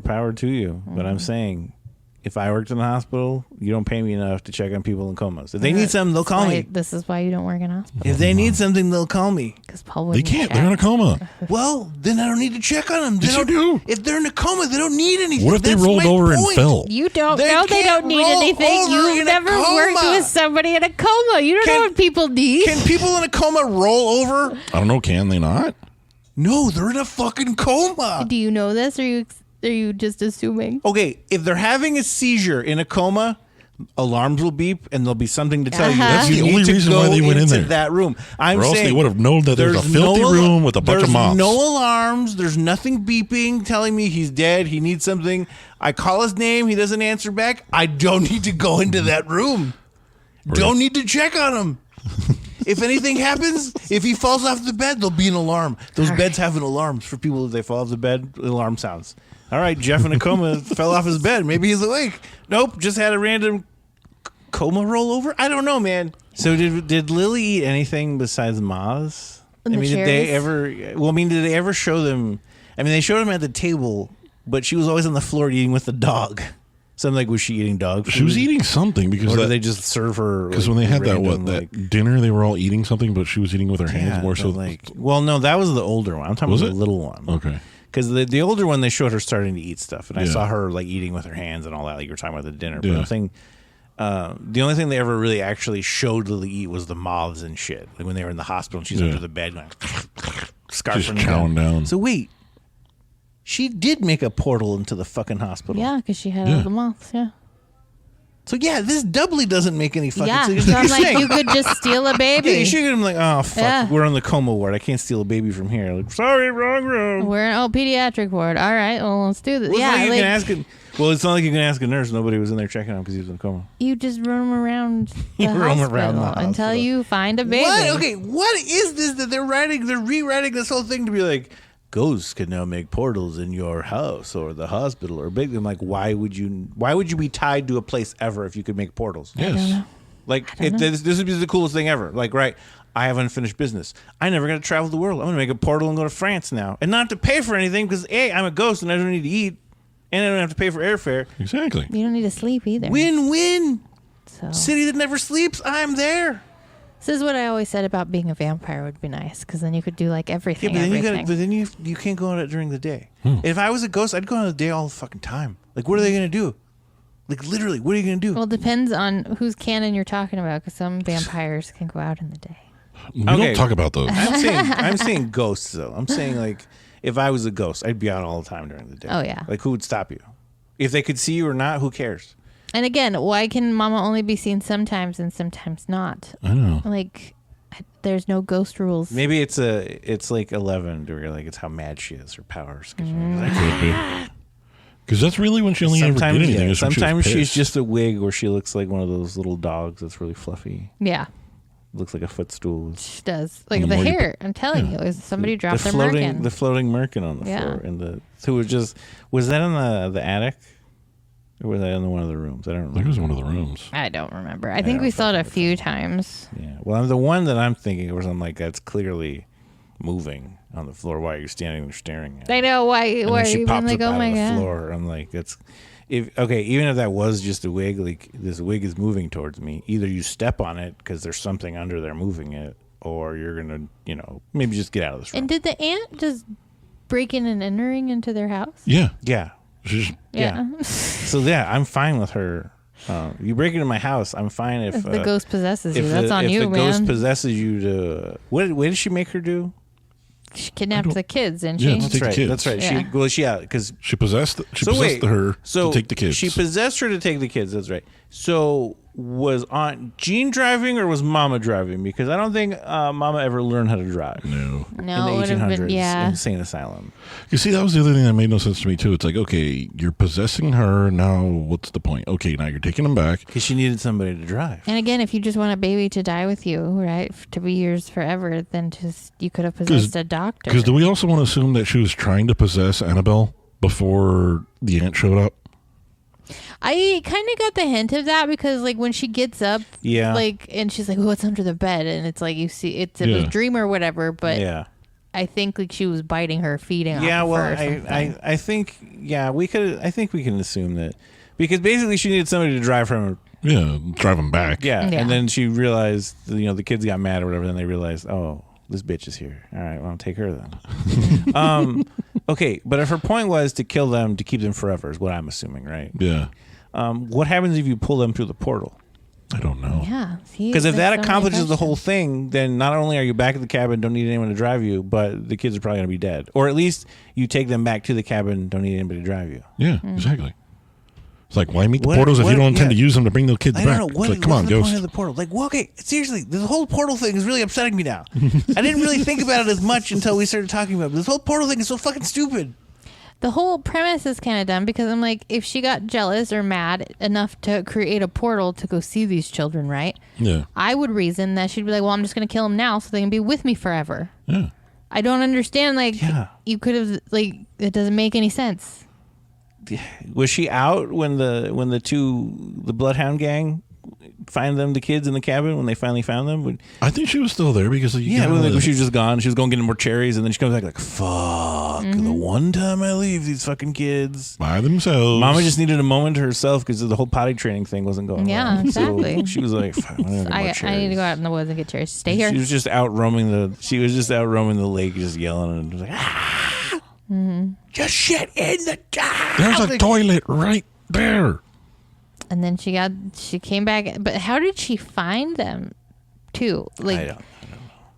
power to you. But I'm saying, if I worked in the hospital, you don't pay me enough to check on people in comas. If they need something, they'll call me. This is why you don't work in a hospital. If they need something, they'll call me. Because Paul They can't. They're in a coma. Well, then I don't need to check on them. Yes, you do. If they're in a coma, they don't need anything. What if they rolled over and fell? You don't They know they can't don't need roll anything. over You've in a never worked coma. with somebody in a coma. You don't know what people need. Can people in a coma roll over? I don't know. Can they not? No, they're in a fucking coma. Do you know this, or are you just assuming? Okay, if they're having a seizure in a coma, alarms will beep and there'll be something to tell you. That's the You only need to reason go why they went in into there. that room. I'm Or else saying they would have known that there's a filthy no room with a bunch of mops. There's no alarms. There's nothing beeping telling me he's dead. He needs something. I call his name. He doesn't answer back. I don't need to go into that room. Don't need to check on him. If anything happens, if he falls off the bed, there'll be an alarm. Those beds have an alarms for people. If they fall off the bed, the alarm sounds. All right, Jeff in a coma fell off his bed. Maybe he's awake. Nope, just had a random coma rollover. I don't know, man. So did Lily eat anything besides moths? Did they ever? Well, I mean, did they ever show them? I mean, they showed them at the table, but she was always on the floor eating with the dog. So I'm like, was she eating dog food? She was eating something because or did they just serve her? Because when they had that dinner, they were all eating something, but she was eating with her hands more so. Well, no, that was the older one. I'm talking about the little one. Okay. Because the older one, they showed her starting to eat stuff, and I saw her like eating with her hands and all that. Like you were talking about the dinner, but I'm saying the only thing they ever really actually showed Lily eat was the moths and shit. Like when they were in the hospital, and she's under the bed, going, scarfing just chowing down. So wait. She did make a portal into the fucking hospital. Yeah, because she had all the moths, So yeah, this doubly doesn't make any fucking sense. So I'm like, you could just steal a baby. Yeah, you should have been like, oh fuck, we're on the coma ward. I can't steal a baby from here. Like, sorry, wrong room. We're in pediatric ward. All right, well let's do this. Well, it's not like you can ask a nurse. Nobody was in there checking on him because he was in a coma. You just roam around the hospital until you find a baby. What? Okay, what is this that they're writing? They're rewriting this whole thing to be like, ghosts can now make portals in your house or the hospital or big. I'm like, why would you be tied to a place ever if you could make portals? Yes. Like this would be the coolest thing ever. Like, right, I have unfinished business. I never got to travel the world. I'm going to make a portal and go to France now. And not to pay for anything because A, I'm a ghost and I don't need to eat. And I don't have to pay for airfare. Exactly. You don't need to sleep either. Win-win. So. City that never sleeps, I'm there. This is what I always said about being a vampire would be nice, because then you could do like everything. Yeah, but then you can't go on it during the day. If I was a ghost, I'd go on the day all the fucking time. Like, what are they gonna do? Like, literally, what are you gonna do? Well, it depends on whose canon you're talking about, because some vampires can go out in the day. We don't talk about those. I'm saying ghosts though. I'm saying like, if I was a ghost, I'd be out all the time during the day. Oh yeah. Like, who would stop you? If they could see you or not, who cares? And again, why can Mama only be seen sometimes and sometimes not? I know. Like, there's no ghost rules. Maybe it's like 11 to where like it's how mad she is, her powers. Because that's really when she only ever did anything. Yeah, sometimes she's just a wig where she looks like one of those little dogs that's really fluffy. Yeah. Looks like a footstool. She does. Like the hair. I'm telling you, is somebody dropped their merkin. The floating merkin on the floor. And was that in the attic? Or was that in one of the rooms? I don't remember. I think it was one of the rooms. I don't remember. I think we saw it a few times. Yeah. Well, the one that I'm thinking of, I'm like, that's clearly moving on the floor. Why are you standing there staring at it? I know. Why are you like, oh my God. Floor. I'm like, even if that was just a wig, like this wig is moving towards me. Either you step on it because there's something under there moving it, or you're going to, maybe just get out of this room. And did the aunt just break in and entering into their house? Yeah. Yeah. Yeah. So yeah, I'm fine with her You break into my house, I'm fine if the ghost possesses you. That's on you, man. If the ghost possesses you to... What did she make her do? She kidnapped the kids, didn't Yeah, she? to take the kids. That's right. Yeah. Because she possessed her to take the kids. She possessed her to take the kids. That's right. So was Aunt Jean driving or was Mama driving? Because I don't think Mama ever learned how to drive. No, in the 1800s insane asylum. You see, that was the other thing that made no sense to me too. It's like, okay, you're possessing her. Now, what's the point? Okay, now you're taking them back because she needed somebody to drive. And again, if you just want a baby to die with you, right, to be yours forever, then just you could have possessed a doctor. Because do we also want to assume that she was trying to possess Annabelle before the aunt showed up? I kind of got the hint of that because, like, when she gets up, and she's like, "Oh, what's under the bed?" and it's like you see, it's a dream or whatever. But I think like she was biting her, feeding. Yeah, off well, her I think we could. I think we can assume that because basically she needed somebody to drive her. Yeah, drive them back. Yeah, and then she realized, the kids got mad or whatever. Then they realized, oh, this bitch is here. All right, well, I'll take her then. Okay, but if her point was to kill them to keep them forever, is what I'm assuming, right? Yeah. What happens if you pull them through the portal? I don't know. Yeah. Because if that accomplishes the whole thing, then not only are you back at the cabin, don't need anyone to drive you, but the kids are probably going to be dead. Or at least you take them back to the cabin, don't need anybody to drive you. Yeah, exactly. It's like, why make the portals if you don't intend to use them to bring those kids back? I don't know. What's come on, the ghost. point of the portal? Like, well, okay, seriously, this whole portal thing is really upsetting me now. I didn't really think about it as much until we started talking about it. This whole portal thing is so fucking stupid. The whole premise is kind of dumb because I'm like, if she got jealous or mad enough to create a portal to go see these children, right? Yeah. I would reason that she'd be like, well, I'm just going to kill them now so they can be with me forever. Yeah. I don't understand. Like, you could have, like, it doesn't make any sense. Was she out when the Bloodhound gang find them, the kids in the cabin, when they finally found them? I think she was still there because she was just gone. She was going to get more cherries, and then she comes back like, fuck, the one time I leave these fucking kids by themselves. Mama just needed a moment to herself because the whole potty training thing wasn't going well. Exactly. So she was like, I need to go out in the woods and get cherries. Stay here. She was just out roaming the lake, just yelling, and was like, just shit in the dark. There's a toilet right there. And then she came back, but how did she find them too? Like, I don't know.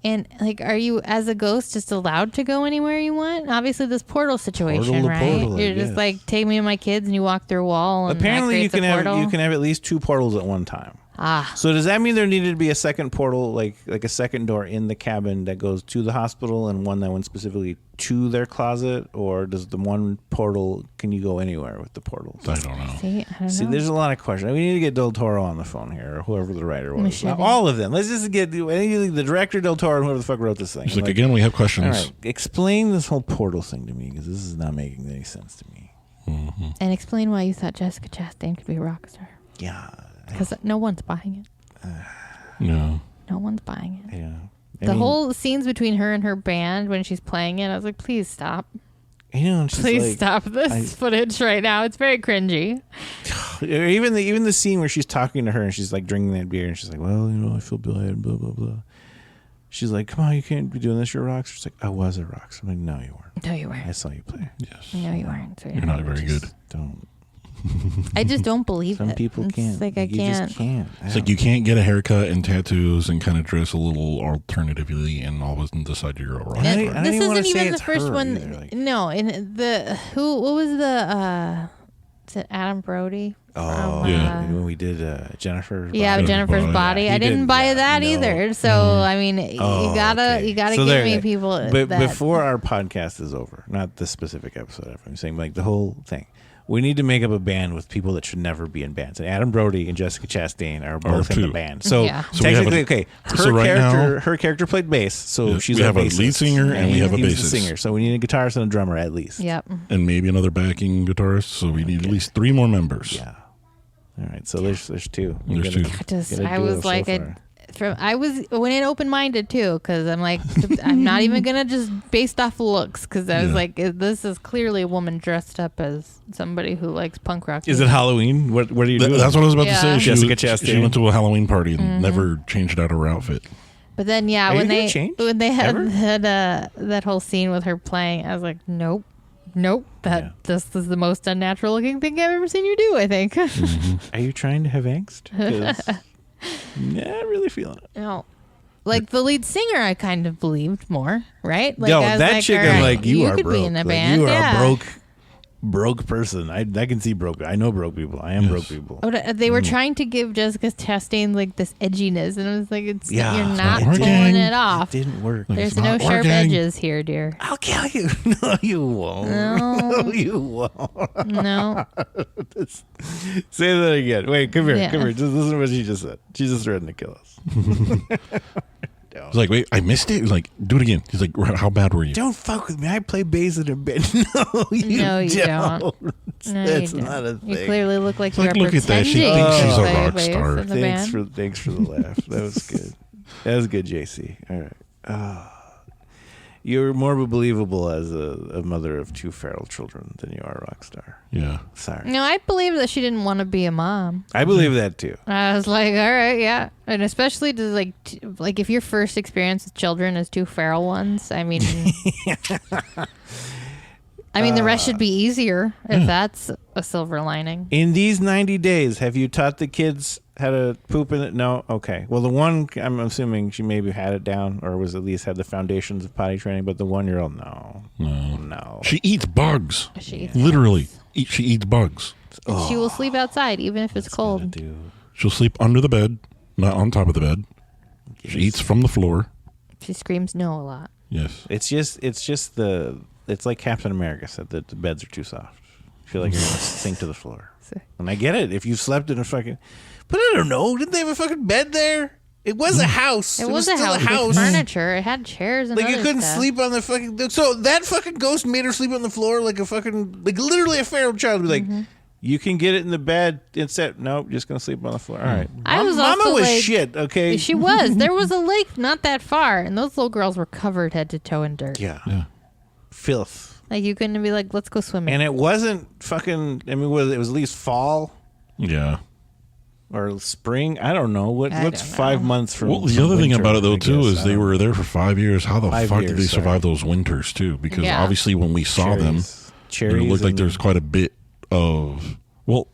And like, are you as a ghost just allowed to go anywhere you want? Obviously, this portal situation, right? You're just like, take me and my kids, and you walk through a wall. And apparently, you can have at least 2 portals at one time. So does that mean there needed to be a second portal, like a second door in the cabin that goes to the hospital and one that went specifically to their closet? Or does the one portal, can you go anywhere with the portals? I don't know. See, there's a lot of questions. We need to get Del Toro on the phone here, or whoever the writer was. All of them. Let's just get the director, Del Toro, and whoever the fuck wrote this thing. Again, we have questions. All right, explain this whole portal thing to me, because this is not making any sense to me. Mm-hmm. And explain why you thought Jessica Chastain could be a rock star. Yeah. Because no one's buying it. No. No one's buying it. Yeah. The whole scenes between her and her band when she's playing it, I was like, please stop. Please stop this footage right now. It's very cringy. Even the scene where she's talking to her and she's like drinking that beer and she's like, well, I feel bad, blah, blah, blah. She's like, come on, you can't be doing this. You're a rock star. She's like, I was a rock star. I'm like, no, you weren't. No, you weren't. I saw you play. Yes. No, you weren't. So you're not very good. Don't. I just don't believe Some it. people can't. Like I can't. Just can't. It's like you can't get a haircut and tattoos and kind of dress a little alternatively and all of a sudden decide you're a rock star. This isn't even the first one. No, in what was the is it Adam Brody? When we did Jennifer's Body. Jennifer's Body. I didn't buy that either. So I mean, you gotta give me people. But before our podcast is over, not this specific episode, I'm saying like the whole thing. We need to make up a band with people that should never be in bands. And Adam Brody and Jessica Chastain are both in the band. So technically, her character played bass, so she's we have bassist. A lead singer and we have a bassist. Singer, so we need a guitarist and a drummer at least. Yep. And maybe another backing guitarist. So we need at least 3 more members. Yeah. All right. So there's 2. There's 2. I was like I went in open-minded too, because I'm like, I'm not even gonna just based off looks, because I was like, this is clearly a woman dressed up as somebody who likes punk rock. Is it Halloween? What are you doing? That's what I was about to say. Jessica Chastain. She went to a Halloween party and never changed out her outfit. But then when they had that whole scene with her playing, I was like, nope. nope, this is the most unnatural looking thing I've ever seen you do, I think. Are you trying to have angst? 'Cause not really feeling it. No. Like the lead singer, I kind of believed more, right? Like, No, I was that like, chick, all I'm right, like, you are could broke. be in a Like, band. you are yeah. a broke person. I can see broke. I know broke people. I am broke people. But they were trying to give Jessica Chastain like this edginess, and I was like, "It's Yeah, you're it's not not pulling working. it off. It didn't work. There's It's no not sharp working. edges here, dear. I'll kill you. No, you won't. No. You won't. No, Say that again. Wait, come here. Yeah. Come here. Just listen to what she just said. She just threatened to kill us. He's like, wait, I missed it. He's like, do it again. He's like, how bad were you? Don't fuck with me. I play bass in a band. No, you No, you don't. No, That's you don't. not a thing. You clearly look like Like, you're look at that. pretending. She thinks she's a to play rock bass star. in the band. Thanks for the laugh. That was good. That was good, JC. All right. You're more believable as a mother of 2 feral children than you are a rock star. Yeah. Sorry. No, I believe that she didn't want to be a mom. I believe that too. I was like, all right, yeah, and especially to like if your first experience with children is 2 feral ones. I mean, the rest should be easier if that's a silver lining. In these 90 days, have you taught the kids how to poop in it? No? Okay. Well, the one, I'm assuming she maybe had it down or was at least had the foundations of potty training, but the 1-year-old, no. She eats bugs. She eats Literally. She eats bugs. And she will sleep outside even if it's cold. She'll sleep under the bed, not on top of the bed. She eats from the floor. She screams no a lot. Yes. It's like Captain America said that the beds are too soft. I feel like you're going to sink to the floor. And I get it. If you slept in a fucking... But I don't know. Didn't they have a fucking bed there? It was a house. It was a still house with furniture. It had chairs and Like you other couldn't stuff. sleep on the fucking... So that fucking ghost made her sleep on the floor like a fucking... Like literally a feral child would be like, you can get it in the bed instead. Nope, just going to sleep on the floor. All right. I was Mama also was like- shit, okay? She was. There was a lake not that far, and those little girls were covered head to toe in dirt. Yeah. Filth. Like you couldn't be like, let's go swimming. And it wasn't fucking... I mean, it was at least fall Yeah. or spring. I don't know. What's don't know. 5 months from... Well, the from other thing winter, about it, though, I too, guess. is I they don't were know. there for 5 years. How the 5 fuck did years, they sorry. survive those winters, too? Because Yeah. obviously when we saw them, Cherries it looked like and- there's quite a bit of... Well,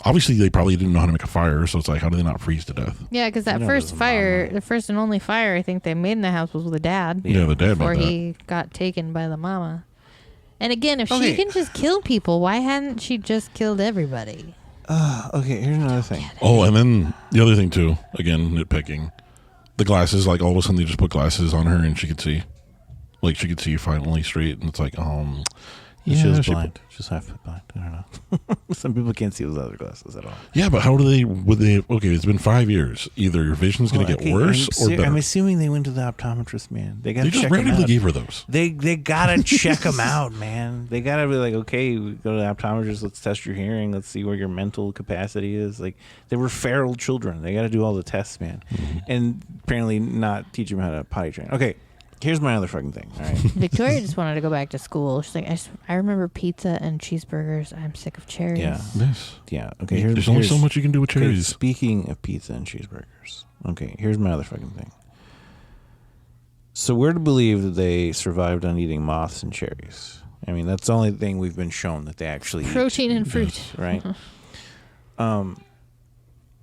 obviously they probably didn't know how to make a fire, so it's like, how do they not freeze to death? yeah, because that know first there's a fire, mama. the first and only fire I think they made in the house was with the dad. Yeah, the dad Before made that. he got taken by the mama. And again, if Okay. she can just kill people, why hadn't she just killed everybody? Okay, here's another thing. Oh, and then the other thing, too, again, nitpicking. The glasses, like all of a sudden they just put glasses on her and she could see. Like she could see finally straight, and it's like, yeah, She was she- blind. She's half blind. I don't know. Some people can't see with other glasses at all. Yeah, but how would they? Okay, it's been 5 years. Either your vision's going to get worse or better. I'm assuming they went to the optometrist, man. They got They to just check them randomly out. gave her those. They gotta check them out, man. They gotta be like, okay, we go to the optometrist. Let's test your hearing. Let's see where your mental capacity is. Like they were feral children. They got to do all the tests, man, and apparently not teach them how to potty train. Okay, here's my other fucking thing. All right, Victoria just wanted to go back to school. She's like, I remember pizza and cheeseburgers. I'm sick of cherries. yeah, Yes. yeah. Okay, There's only so much you can do with Okay, cherries. speaking of pizza and cheeseburgers, okay, here's my other fucking thing. So we're to believe that they survived on eating moths and cherries. I mean, that's the only thing we've been shown that they actually Protein and fruit. eat, right?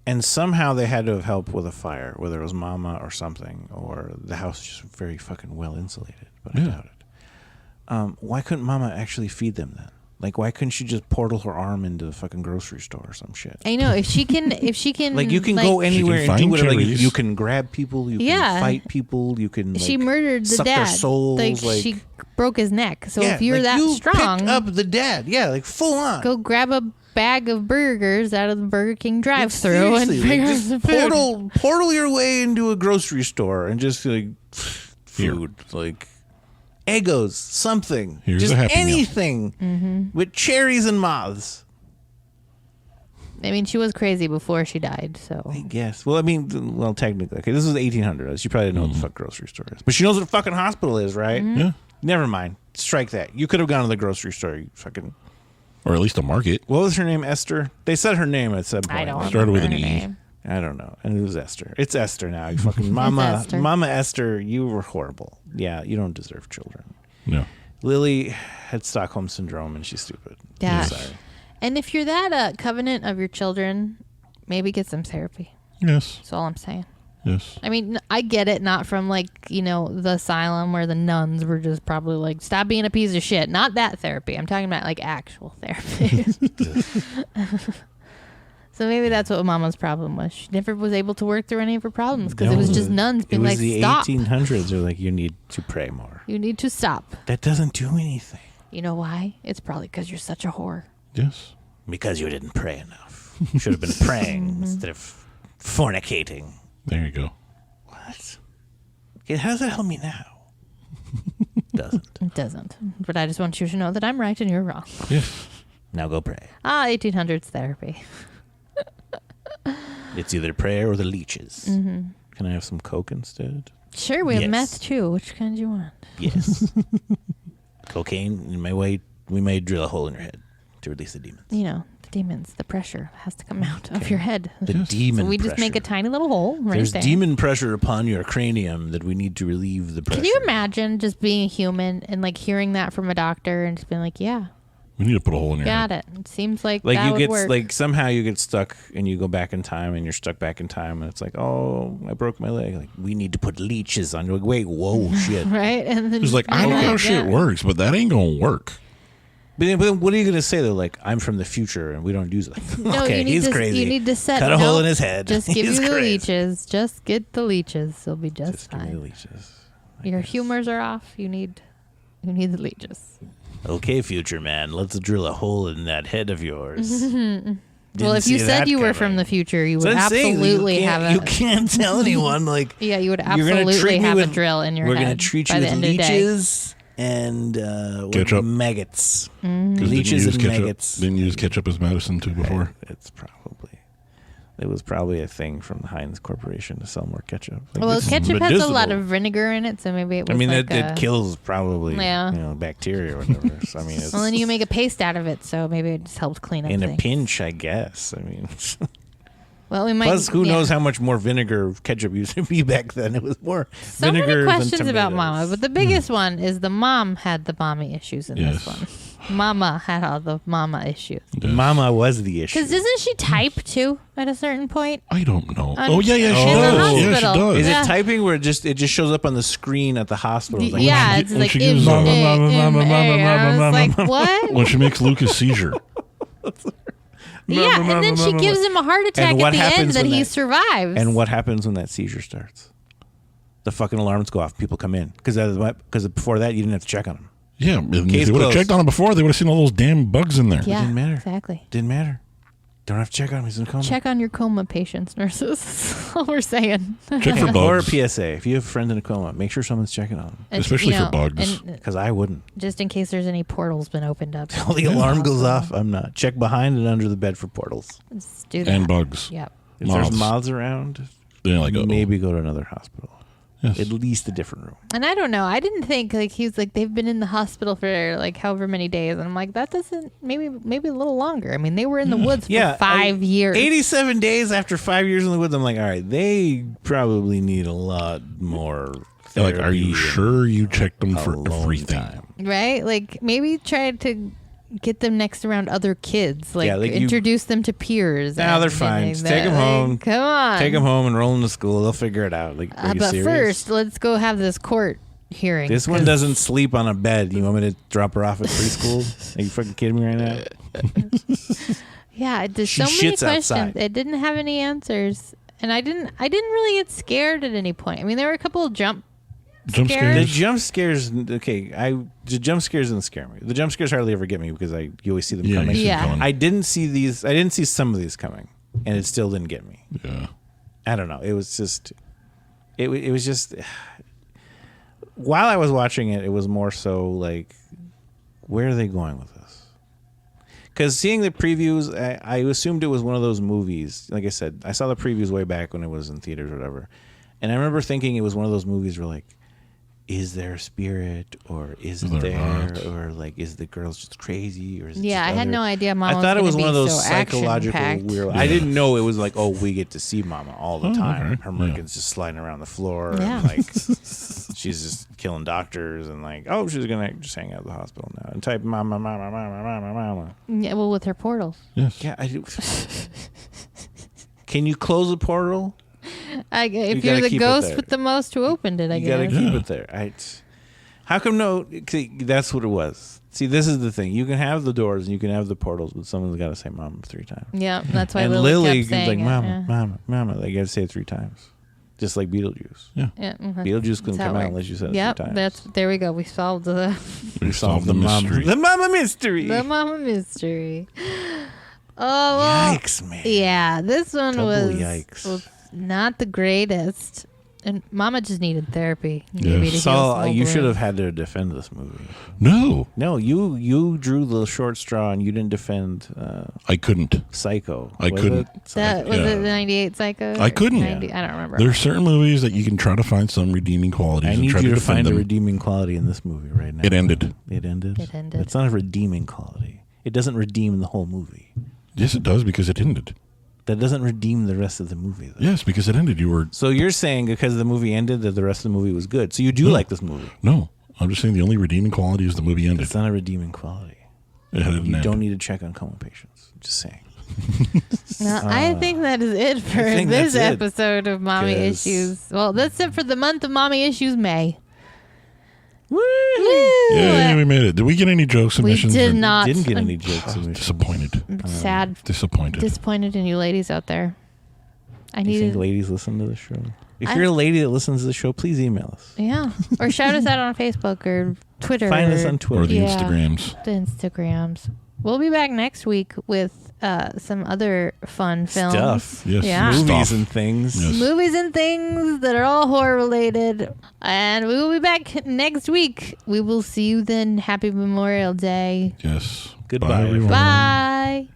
And somehow they had to have helped with a fire, whether it was mama or something, or the house is just very fucking well insulated, but I Yeah. doubt it. Why couldn't mama actually feed them then? Like, why couldn't she just portal her arm into the fucking grocery store or some shit? I know if she can, Like you can go anywhere and do find whatever. Like, cherries. you can grab people. You Yeah. can fight people. You can. Like, she murdered the suck dad. their souls. Like she broke his neck. So yeah, if you're like, that you strong, picked up the dad. Yeah, like full on. go grab a bag of burgers out of the Burger King drive-through and Seriously, figure like, out just some food. portal your way into a grocery store and just like food, like Eggos, something. Here's just a Happy Meal. Mm-hmm. with cherries and moths. I mean, she was crazy before she died. So I guess. Well, I mean, technically, okay, this was 1800. She probably didn't know what the fuck grocery store is, but she knows what a fucking hospital is, right? Mm-hmm. Yeah. Never mind. Strike that. You could have gone to the grocery store. You fucking. Or at least a market. What was her name? Esther. They said her name at some point. I don't Started with remember an her E. name. I don't know. And it was Esther. It's Esther now. You fucking Mama Esther. Mama Esther, you were horrible. Yeah, you don't deserve children. Yeah. Lily had Stockholm syndrome, and she's stupid. Yeah. Sorry. And if you're that covenant of your children, maybe get some therapy. Yes. That's all I'm saying. Yes. I mean, I get it, not from the asylum where the nuns were just probably like, stop being a piece of shit. Not that therapy. I'm talking about actual therapy. So maybe that's what Mama's problem was. She never was able to work through any of her problems because it was just nuns being like, stop. It was the 1800s. They're like, you need to pray more. You need to stop. That doesn't do anything. You know why? It's probably because you're such a whore. Yes. Because you didn't pray enough. You should have been praying instead of fornicating. There you go. What? Okay, how does that help me now? Doesn't. It doesn't. But I just want you to know that I'm right and you're wrong. Yes. Now go pray. 1800s therapy. It's either prayer or the leeches. Mm-hmm. Can I have some Coke instead? Sure, we have meth too. Which kind do you want? Yes. Cocaine, we may drill a hole in your head to release the demons. The demons, the pressure has to come out of your head. The demon So we pressure. just make a tiny little hole right There's there. demon pressure upon your cranium that we need to relieve the pressure. Can you imagine just being a human and hearing that from a doctor and just being like, yeah, We need to put a hole in your got head. it. It seems like Like that you would get work. somehow you get stuck and you go back in time and you're stuck back in time and it's like, oh, I broke my leg. Like, we need to put leeches on you. Like, wait, whoa, shit. Right? And then It's like, I know how shit works, but that ain't going to work. But then what are you going to say? They're like, I'm from the future and we don't use it. No, Okay, he's crazy. You need to set Cut a hole in his head. Just give He's you the crazy. leeches. Just get the leeches. They'll be just Give me the fine. leeches. Your humors are off. You need the leeches. Okay, future man, let's drill a hole in that head of yours. Well, if you said you were from the future, you would absolutely have a... You can't tell anyone. Like, Yeah, you would you're gonna absolutely treat me have a with- drill in your we're head going to treat you by the with end of the day. leeches and Ketchup. maggots. 'Cause didn't Leeches you use and ketchup- maggots. Didn't you use ketchup as medicine too before? It was probably a thing from the Heinz Corporation to sell more ketchup. Like, Well, it's ketchup has a medicinal. lot of vinegar in it, so maybe it was I mean, like it kills probably Yeah. bacteria or whatever. So, I mean, it's Well, then you make a paste out of it, so maybe it just helps clean up in a things. pinch, I guess. I mean, Well, we might. plus, who yeah. knows how much more vinegar ketchup used to be back then? It was more So vinegar many than questions about tomatoes. Mama, but the biggest one is the mom had the mommy issues in Yes. this one. Mama had all the mama issues. Yes. Mama was the issue. Because doesn't she type too at a certain point? I don't know. On- Oh, yeah, she in the does. Yeah, she hospital. does. Is Yeah. it typing where it just shows up on the screen at the hospital? Like, Yeah, she- it's when like she gives I was like, what? When she makes Luke a seizure. Yeah, and then she gives him a heart attack And at what the end happens that when he that- survives. And what happens when that seizure starts? The fucking alarms go off. People come in because before that you didn't have to check on them. Yeah, and if Case they would have closed. checked on him before, they would have seen all those damn bugs in there. Yeah, didn't matter. exactly. Didn't matter. Don't have to check on him. He's in a coma. Check on your coma patients, nurses. That's all we're saying. Check for Or a bugs. PSA. If you have a friend in a coma, make sure someone's checking on him. And, Especially for bugs. And Because I wouldn't. just in case there's any portals been opened up. Till the alarm goes off, I'm not. Check behind and under the bed for portals. Let's do that. And bugs. Yep. If Moths. there's moths around, They're like, uh-oh. maybe go to another hospital. Yes. At least a different room. And I don't know. I didn't think he's like they've been in the hospital for like however many days, and I'm like that doesn't maybe a little longer. I mean they were in the woods for 5 years. 87 days after 5 years in the woods, I'm like, all right, they probably need a lot more They're like, are you therapy sure you checked them and for alone everything? time. Right? Like maybe try to get them next around other kids. Like, Yeah, like introduce them to peers. No, they're and fine. like Just that. take them Like, home. Come on. Take them home, enroll them to school. They'll figure it out. Like, are you But serious? first, let's go have this court hearing. This one 'cause- doesn't sleep on a bed. You want me to drop her off at preschool? Are you fucking kidding me right now? Yeah, there's She so many shits questions. outside. It didn't have any answers, and I didn't really get scared at any point. I mean, there were a couple of Jump Scares? The scares? jump scares, the jump scares didn't scare me. The jump scares hardly ever get me because you always see them Yeah, coming. you see Yeah. it coming. I didn't see these. I didn't see some of these coming, and it still didn't get me. Yeah. I don't know. It was just, it was just. While I was watching it, it was more so like, where are they going with this? Because seeing the previews, I assumed it was one of those movies. Like I said, I saw the previews way back when it was in theaters or whatever, and I remember thinking it was one of those movies where like, is there a spirit or isn't There there, not. or like, is the girl just crazy or is it Yeah, just I had other- no idea Mama I thought it was gonna one of be those so psychological action-packed. weird. I didn't know it was like, oh, we get to see Mama all the Oh, time. okay. Her Yeah. Merkin's just sliding around the floor. Yeah. And like she's just killing doctors and like, oh, she's gonna just hang out at the hospital now and type mama, mama, mama, mama, mama. Yeah, well, with her portals. Yes. Yeah, I do. Can you close a portal? If you're the ghost with the most who opened it, I guess. You gotta keep it there. How come no? See, that's what it was. See, this is the thing. You can have the doors and you can have the portals, but someone's got to say "mama" 3 times. Yeah, that's why. And Lily kept saying like "mama, mama, mama." They got to say it 3 times, just like Beetlejuice. Yeah. Beetlejuice couldn't come out unless you said it 3 times. There we go. We solved the mystery. The mama mystery. The mama mystery. Oh, yikes, man! Yeah, this one yikes. was not the greatest. And Mama just needed therapy. Yes. So you should have had to defend this movie. No, you drew the short straw and you didn't defend. I couldn't. Psycho. I couldn't. That was it. The '98 Psycho. I couldn't. 90, I don't remember. There are certain movies that you can try to find some redeeming qualities. I and need try you to to find them. a redeeming quality in this movie right now. It ended. It ended. It ended. It's not a redeeming quality. It doesn't redeem the whole movie. Yes, it does because it ended. That doesn't redeem the rest of the movie, though. Yes, because it ended. So you're saying because the movie ended that the rest of the movie was good. So you do like this movie. No. I'm just saying the only redeeming quality is the movie ended. It's not a redeeming quality. You don't need to check on coma patients. Just saying. No, I think that is it for this episode of Mommy Issues. Well, that's it for the month of Mommy Issues, May. Woo! Yeah, we made it. Did we get any joke submissions? We did not. Didn't get any joke submissions. Disappointed. Sad. Disappointed in you ladies out there. You think ladies listen to the show? If you're a lady that listens to the show, please email us. Yeah. Or shout us out on Facebook or Twitter. Find us on Twitter. Or the Instagrams. The Instagrams. We'll be back next week with some other fun films. Stuff. Yes. Yeah. Movies and things. Yes. Movies and things that are all horror related. And we will be back next week. We will see you then. Happy Memorial Day. Yes. Goodbye. Bye, everyone. Bye.